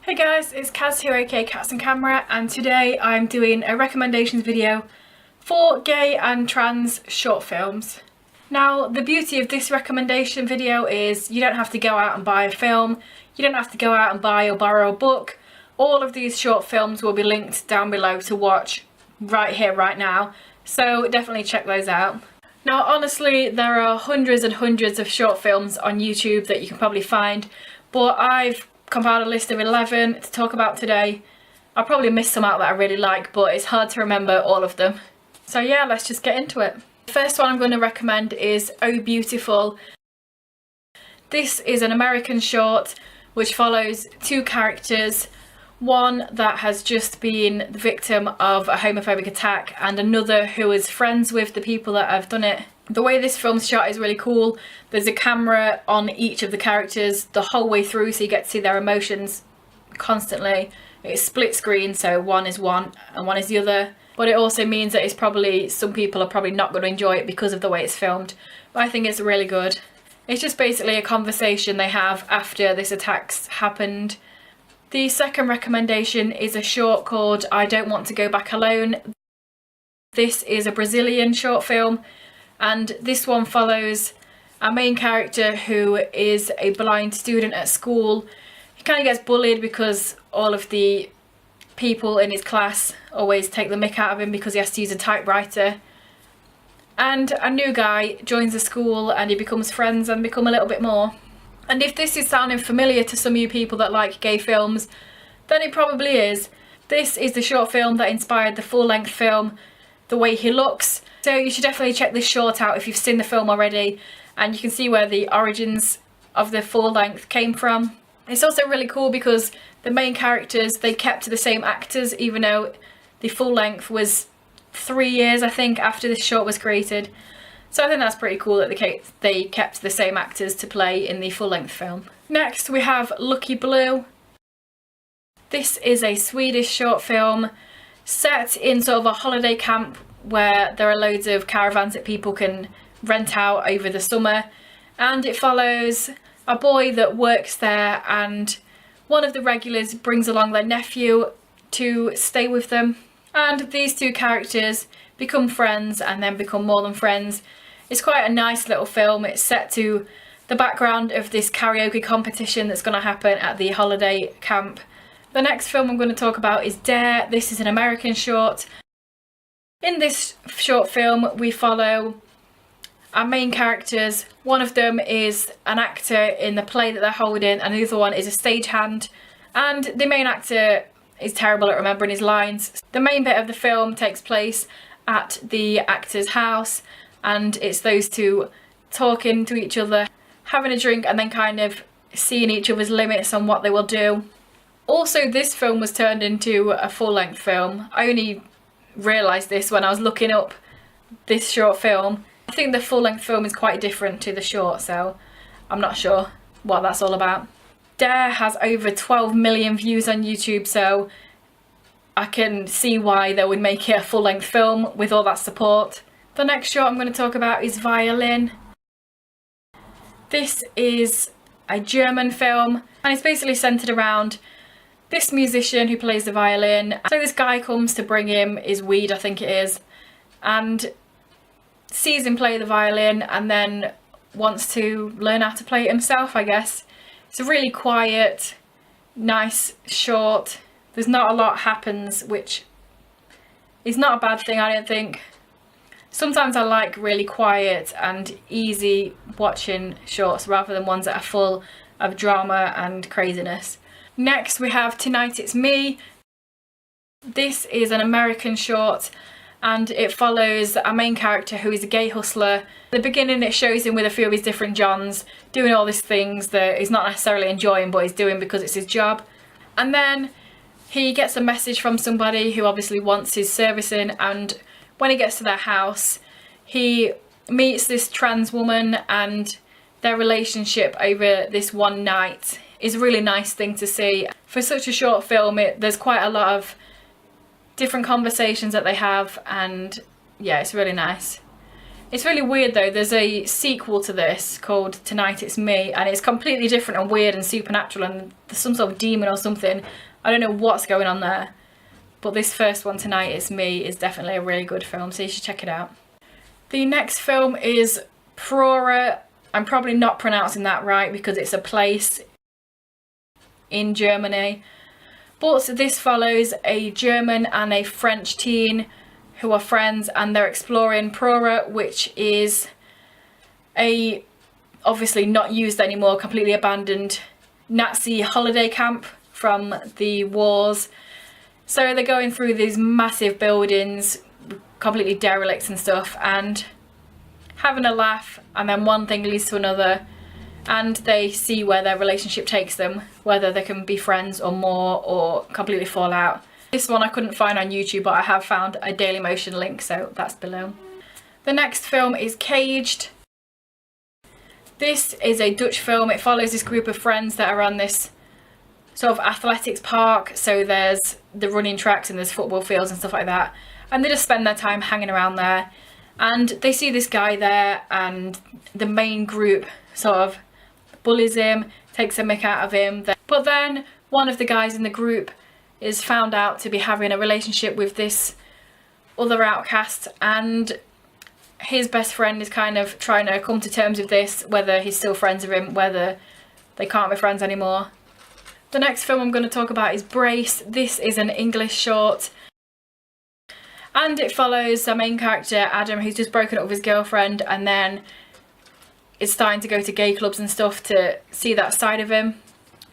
Hey guys, it's Kaz here, aka Cats and Camera, and today I'm doing a recommendations video for gay and trans short films. Now, the beauty of this recommendation video is you don't have to go out and buy a film, you don't have to go out and buy or borrow a book. All of these short films will be linked down below to watch right here, right now, so definitely check those out. Now, honestly, there are hundreds and hundreds of short films on YouTube that you can probably find, but I've compiled a list of 11 to talk about today. I'll probably miss some out that I really like, but it's hard to remember all of them. So yeah, let's just get into it. The first one I'm going to recommend is Oh Beautiful. This is an American short which follows two characters, one that has just been the victim of a homophobic attack and another who is friends with the people that have done it. The way this film's shot is really cool. There's a camera on each of the characters the whole way through, so you get to see their emotions constantly. It's split screen, so one is one and one is the other. But it also means that some people are probably not going to enjoy it because of the way it's filmed. But I think it's really good. It's just basically a conversation they have after this attack's happened. The second recommendation is a short called I Don't Want to Go Back Alone. This is a Brazilian short film, and this one follows our main character who is a blind student at school. He kind of gets bullied because all of the people in his class always take the mick out of him because he has to use a typewriter. And a new guy joins the school and he becomes friends and become a little bit more. And if this is sounding familiar to some of you people that like gay films, then it probably is. This is the short film that inspired the full-length film, The Way He Looks. So you should definitely check this short out if you've seen the film already, and you can see where the origins of the full length came from. It's also really cool because the main characters, they kept the same actors even though the full length was 3 years, I think, after this short was created. So I think that's pretty cool that they kept the same actors to play in the full length film. Next we have Lucky Blue. This is a Swedish short film set in sort of a holiday camp where there are loads of caravans that people can rent out over the summer, and it follows a boy that works there, and one of the regulars brings along their nephew to stay with them, and these two characters become friends and then become more than friends. It's quite a nice little film. It's set to the background of this karaoke competition that's going to happen at the holiday camp. The next film I'm going to talk about is Dare. This is an American short. In this short film we follow our main characters. One of them is an actor in the play that they're holding and the other one is a stagehand, and the main actor is terrible at remembering his lines. The main bit of the film takes place at the actor's house, and it's those two talking to each other, having a drink, and then kind of seeing each other's limits on what they will do. Also, this film was turned into a full-length film. I only realised this when I was looking up this short film. I think the full-length film is quite different to the short, so I'm not sure what that's all about. Dare has over 12 million views on YouTube, so I can see why they would make it a full-length film with all that support. The next short I'm going to talk about is Violin. This is a German film, and it's basically centred around this musician who plays the violin. So this guy comes to bring him his weed, I think it is, and sees him play the violin and then wants to learn how to play it himself, I guess. It's a really quiet, nice short. There's not a lot happens, which is not a bad thing, I don't think. Sometimes I like really quiet and easy watching shorts rather than ones that are full of drama and craziness. Next we have Tinnitus Me. This is an American short and it follows our main character who is a gay hustler. At the beginning it shows him with a few of his different Johns doing all these things that he's not necessarily enjoying but he's doing because it's his job. And then he gets a message from somebody who obviously wants his servicing, and when he gets to their house he meets this trans woman, and their relationship over this one night is a really nice thing to see. For such a short film, there's quite a lot of different conversations that they have, and yeah, it's really nice. It's really weird though, there's a sequel to this called Tinnitus Me, and it's completely different and weird and supernatural, and there's some sort of demon or something. I don't know what's going on there. But this first one, Tinnitus Me, is definitely a really good film, so you should check it out. The next film is Brawler. I'm probably not pronouncing that right because it's a place in Germany. But this follows a German and a French teen who are friends, and they're exploring Brawler, which is a obviously not used anymore, completely abandoned Nazi holiday camp from the wars. So they're going through these massive buildings, completely derelict and stuff, and having a laugh, and then one thing leads to another, and they see where their relationship takes them, whether they can be friends or more, or completely fall out. This one I couldn't find on YouTube, but I have found a Dailymotion link, so that's below. The next film is Caged. This is a Dutch film. It follows this group of friends that are on this sort of athletics park. So there's the running tracks and there's football fields and stuff like that. And they just spend their time hanging around there. And they see this guy there, and the main group sort of bullies him, takes a mick out of him. But then one of the guys in the group is found out to be having a relationship with this other outcast, and his best friend is kind of trying to come to terms with this, whether he's still friends with him, whether they can't be friends anymore. The next film I'm going to talk about is Brace. This is an English short, and it follows the main character Adam, who's just broken up with his girlfriend, and then is starting to go to gay clubs and stuff to see that side of him.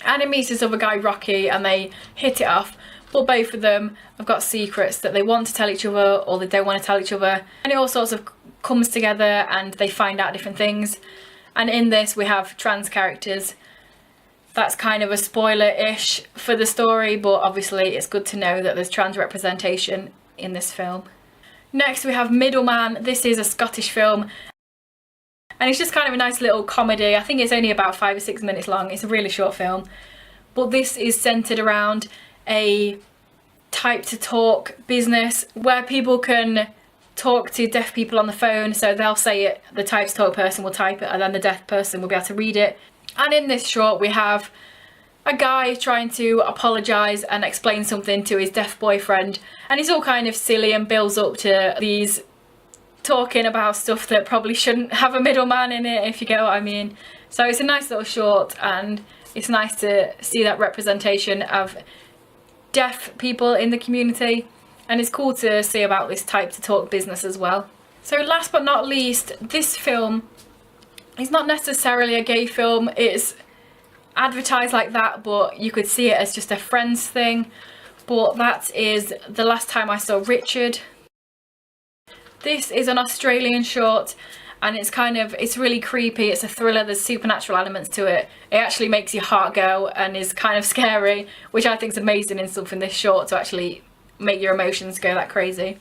And he meets this other guy, Rocky, and they hit it off. But both of them have got secrets that they want to tell each other, or they don't want to tell each other. And it all sorts of comes together, and they find out different things. And in this we have trans characters. That's kind of a spoiler-ish for the story, but obviously it's good to know that there's trans representation in this film. Next we have Middleman. This is a Scottish film, and it's just kind of a nice little comedy. I think it's only about 5 or 6 minutes long. It's a really short film. But this is centred around a type-to-talk business where people can talk to deaf people on the phone. So they'll say it, the type-to-talk person will type it, and then the deaf person will be able to read it. And in this short we have a guy trying to apologise and explain something to his deaf boyfriend. And it's all kind of silly and builds up to these talking about stuff that probably shouldn't have a middleman in it, if you get what I mean. So it's a nice little short, and it's nice to see that representation of deaf people in the community, and it's cool to see about this type-to-talk business as well. So last but not least, this film is not necessarily a gay film. It's advertised like that, but you could see it as just a friends thing. But that is The Last Time I Saw Richard. This is an Australian short, and it's really creepy. It's a thriller. There's supernatural elements to it. It actually makes your heart go and is kind of scary, which I think is amazing in something this short, to actually make your emotions go that crazy.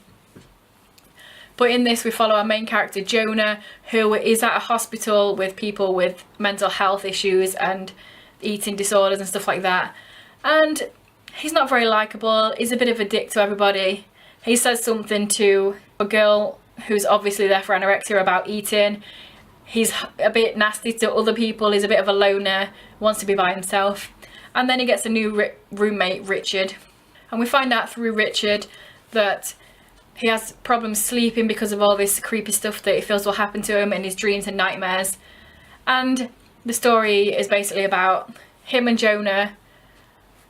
But in this we follow our main character Jonah, who is at a hospital with people with mental health issues and eating disorders and stuff like that. And he's not very likeable. He's a bit of a dick to everybody. He says something to a girl who's obviously there for anorexia about eating. He's a bit nasty to other people. He's a bit of a loner, wants to be by himself. And then he gets a new roommate, Richard. And we find out through Richard that he has problems sleeping because of all this creepy stuff that he feels will happen to him in his dreams and nightmares. And the story is basically about him and Jonah,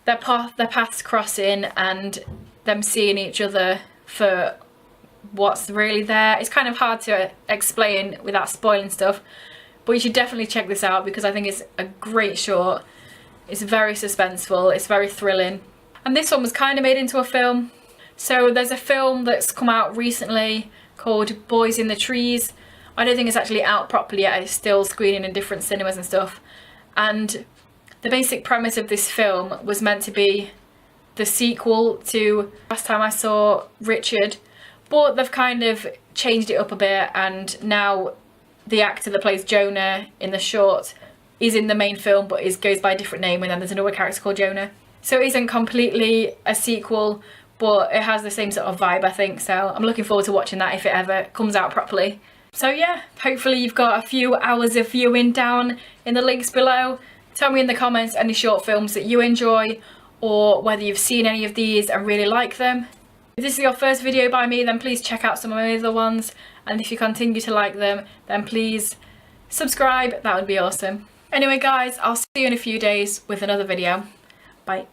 their paths crossing, and them seeing each other for what's really there. It's kind of hard to explain without spoiling stuff, but you should definitely check this out because I think it's a great short. It's very suspenseful, it's very thrilling. And this one was kind of made into a film. So there's a film that's come out recently called Boys in the Trees. I don't think it's actually out properly yet. It's still screening in different cinemas and stuff. And the basic premise of this film was meant to be the sequel to Last Time I Saw Richard, but they've kind of changed it up a bit, and now the actor that plays Jonah in the short is in the main film but goes by a different name, and then there's another character called Jonah. So it isn't completely a sequel, but it has the same sort of vibe, I think, so I'm looking forward to watching that if it ever comes out properly. So yeah, hopefully you've got a few hours of viewing down in the links below. Tell me in the comments any short films that you enjoy, or whether you've seen any of these and really like them. If this is your first video by me, then please check out some of my other ones, and if you continue to like them, then please subscribe, that would be awesome. Anyway guys, I'll see you in a few days with another video. Bye.